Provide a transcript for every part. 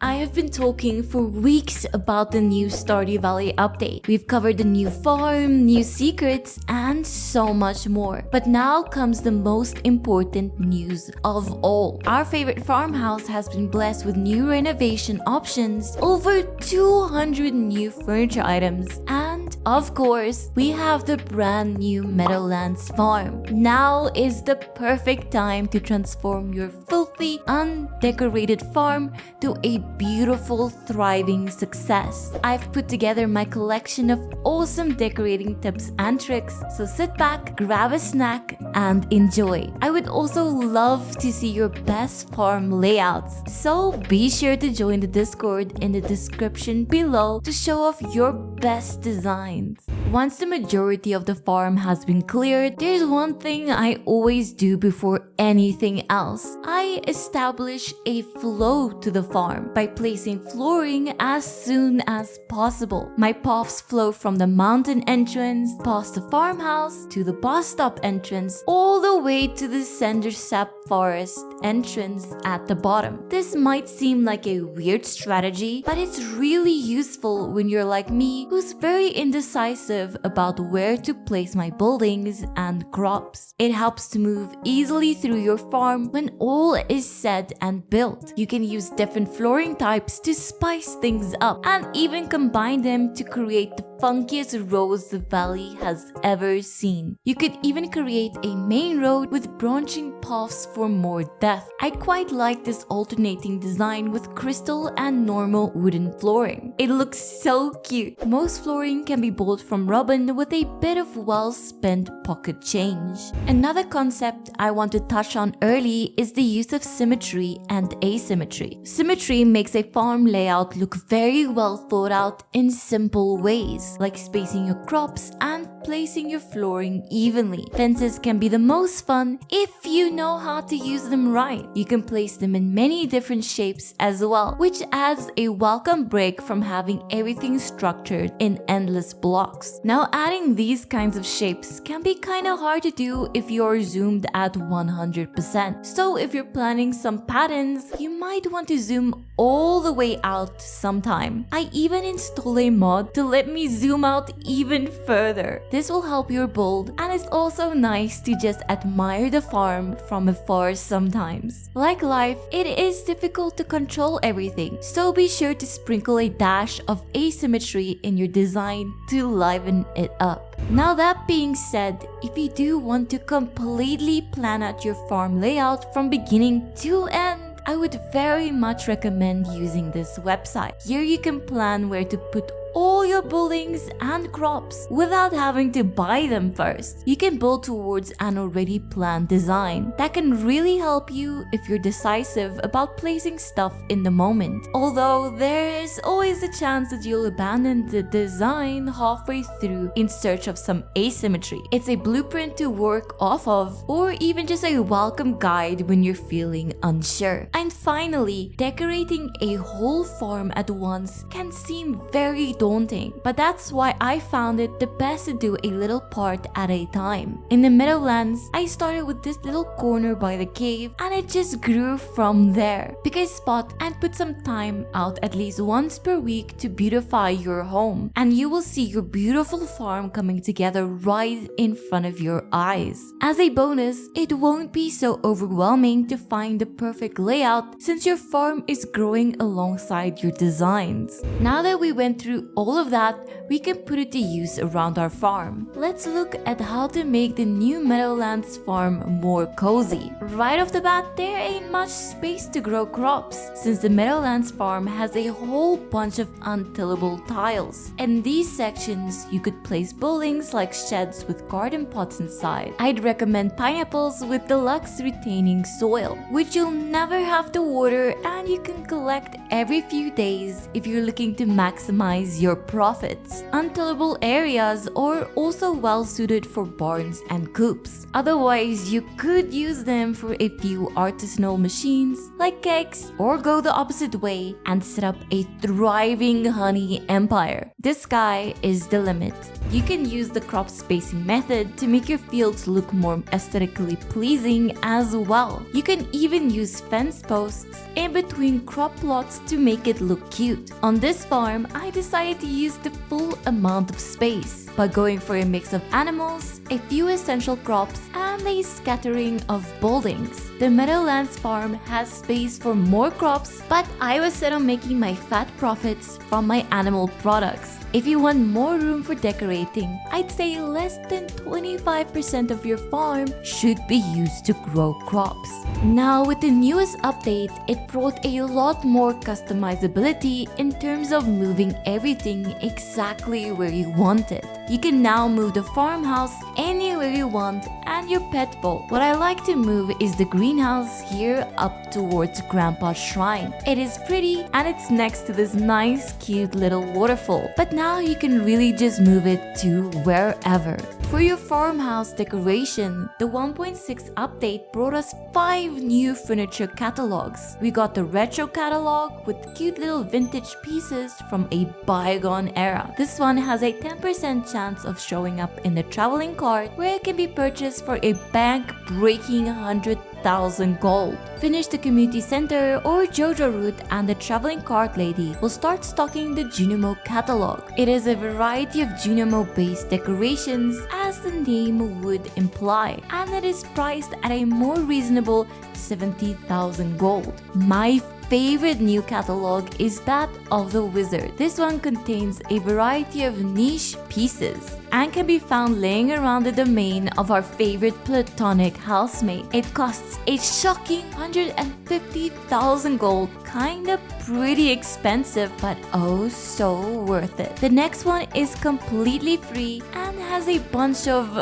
I have been talking for weeks about the new Stardew Valley update. We've covered the new farm, new secrets, and so much more. But now comes the most important news of all. Our favorite farmhouse has been blessed with new renovation options, over 200 new furniture items, and of course, we have the brand new Meadowlands Farm. Now is the perfect time to transform your filthy, undecorated farm to a beautiful, thriving success. I've put together my collection of awesome decorating tips and tricks, so sit back, grab a snack, and enjoy. I would also love to see your best farm layouts, so be sure to join the Discord in the description below to show off your best designs. Once the majority of the farm has been cleared, there's one thing I always do before anything else. I establish a flow to the farm by placing flooring as soon as possible. My paths flow from the mountain entrance, past the farmhouse, to the bus stop entrance, all the way to the center sap forest entrance at the bottom. This might seem like a weird strategy, but it's really useful when you're like me, who's very indecisive about where to place my buildings and crops. It helps to move easily through your farm when all is said and built. You can use different flooring types to spice things up and even combine them to create the funkiest roads the valley has ever seen. You could even create a main road with branching paths for more depth. I quite like this alternating design with crystal and normal wooden flooring. It looks so cute. Most flooring can be bought from Robin with a bit of well-spent pocket change. Another concept I want to touch on early is the use of symmetry and asymmetry. Symmetry makes a farm layout look very well thought out in simple ways, like spacing your crops and placing your flooring evenly. Fences can be the most fun if you know how to use them right. You can place them in many different shapes as well, which adds a welcome break from having everything structured in endless blocks. Now, adding these kinds of shapes can be kinda hard to do if you're zoomed at 100%. So if you're planning some patterns, you might want to zoom all the way out sometime. I even installed a mod to let me zoom out even further. This will help your build, and it's also nice to just admire the farm from afar sometimes. Like life, it is difficult to control everything, so be sure to sprinkle a dash of asymmetry in your design to liven it up. Now that being said, if you do want to completely plan out your farm layout from beginning to end, I would very much recommend using this website. Here you can plan where to put all your buildings and crops without having to buy them first. You can build towards an already planned design that can really help you if you're decisive about placing stuff in the moment. Although there is always a chance that you'll abandon the design halfway through in search of some asymmetry. It's a blueprint to work off of, or even just a welcome guide when you're feeling unsure. And finally, decorating a whole farm at once can seem very daunting, but that's why I found it the best to do a little part at a time. In the Meadowlands, I started with this little corner by the cave, and it just grew from there. Pick a spot and put some time out at least once per week to beautify your home, and you will see your beautiful farm coming together right in front of your eyes. As a bonus, it won't be so overwhelming to find the perfect layout since your farm is growing alongside your designs. Now that we went through all of that, we can put it to use around our farm. Let's look at how to make the new Meadowlands Farm more cozy. Right off the bat, there ain't much space to grow crops, since the Meadowlands Farm has a whole bunch of untillable tiles. In these sections, you could place buildings like sheds with garden pots inside. I'd recommend pineapples with deluxe retaining soil, which you'll never have to water and you can collect every few days if you're looking to maximize your your profits. Untillable areas are also well suited for barns and coops. Otherwise, you could use them for a few artisanal machines like cakes, or go the opposite way and set up a thriving honey empire. The sky is the limit. You can use the crop spacing method to make your fields look more aesthetically pleasing as well. You can even use fence posts in between crop plots to make it look cute. On this farm, I decided to use the full amount of space by going for a mix of animals, a few essential crops, and a scattering of buildings. The Meadowlands Farm has space for more crops, but I was set on making my fat profits from my animal products. If you want more room for decorating, I'd say less than 25% of your farm should be used to grow crops. Now, with the newest update, it brought a lot more customizability in terms of moving everything exactly where you want it. You can now move the farmhouse anywhere you want and your pet bowl. What I like to move is the greenhouse here up towards Grandpa's shrine. It is pretty and it's next to this nice cute little waterfall. But now you can really just move it to wherever. For your farmhouse decoration, the 1.6 update brought us 5 new furniture catalogs. We got the retro catalog with cute little vintage pieces from a bygone era. This one has a 10% chance of showing up in the traveling cart, where it can be purchased for a bank-breaking 100,000 gold. Finish the community center or Jojo route and the traveling cart lady will start stocking the Junimo catalog. It is a variety of Junimo-based decorations, as the name would imply, and it is priced at a more reasonable 70,000 gold. My favorite new catalog is that of the wizard. This one contains a variety of niche pieces and can be found laying around the domain of our favorite platonic housemate. It costs a shocking 150,000 gold, kinda pretty expensive, but oh so worth it. The next one is completely free and has a bunch of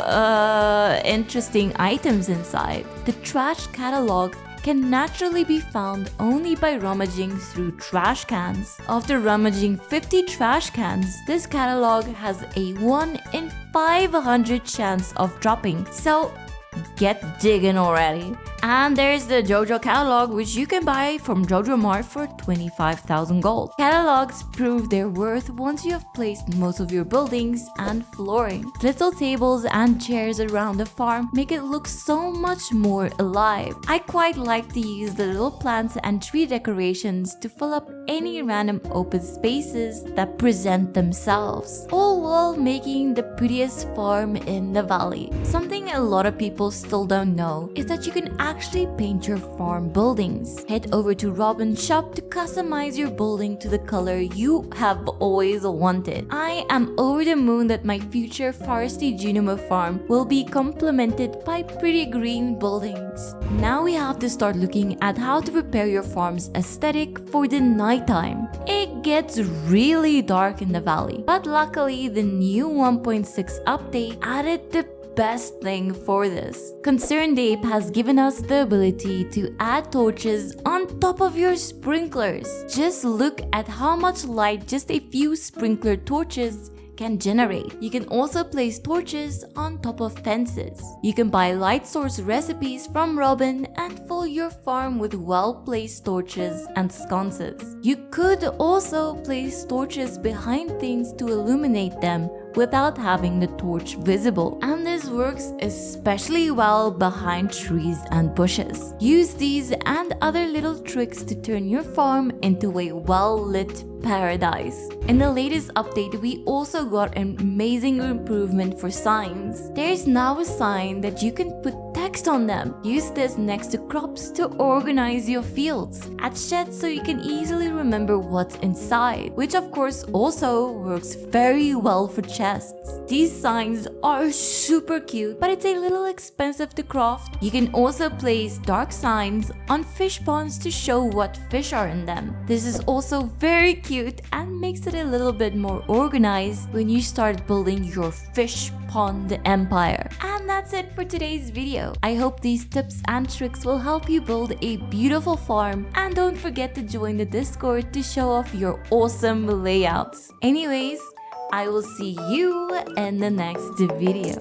interesting items inside. The trash catalog can naturally be found only by rummaging through trash cans. After rummaging 50 trash cans, this catalog has a 1 in 500 chance of dropping, so get digging already. And there's the JoJo catalog, which you can buy from JoJo Mart for 25,000 gold. Catalogs prove their worth once you have placed most of your buildings and flooring. Little tables and chairs around the farm make it look so much more alive. I quite like to use the little plants and tree decorations to fill up any random open spaces that present themselves, all while making the prettiest farm in the valley. Something a lot of people still don't know is that you can actually paint your farm buildings. Head over to Robin's shop to customize your building to the color you have always wanted. I am over the moon that my future foresty Junimo farm will be complemented by pretty green buildings. Now we have to start looking at how to prepare your farm's aesthetic for the nighttime. It gets really dark in the valley, but luckily the new 1.6 update added the best thing for this. Concerned Ape has given us the ability to add torches on top of your sprinklers. Just look at how much light just a few sprinkler torches can generate. You can also place torches on top of fences. You can buy light source recipes from Robin and fill your farm with well-placed torches and sconces. You could also place torches behind things to illuminate them without having the torch visible, and this works especially well behind trees and bushes. Use these and other little tricks to turn your farm into a well-lit paradise. In the latest update, we also got an amazing improvement for signs. There's now a sign that you can put text on them. Use this next to crops to organize your fields. Add sheds so you can easily remember what's inside, which of course also works very well for chests. These signs are super cute, but it's a little expensive to craft. You can also place dark signs on fish ponds to show what fish are in them. This is also very cute and makes it a little bit more organized when you start building your fish pond empire. And that's it for today's video. I hope these tips and tricks will help you build a beautiful farm, and don't forget to join the Discord to show off your awesome layouts. Anyways, I will see you in the next video.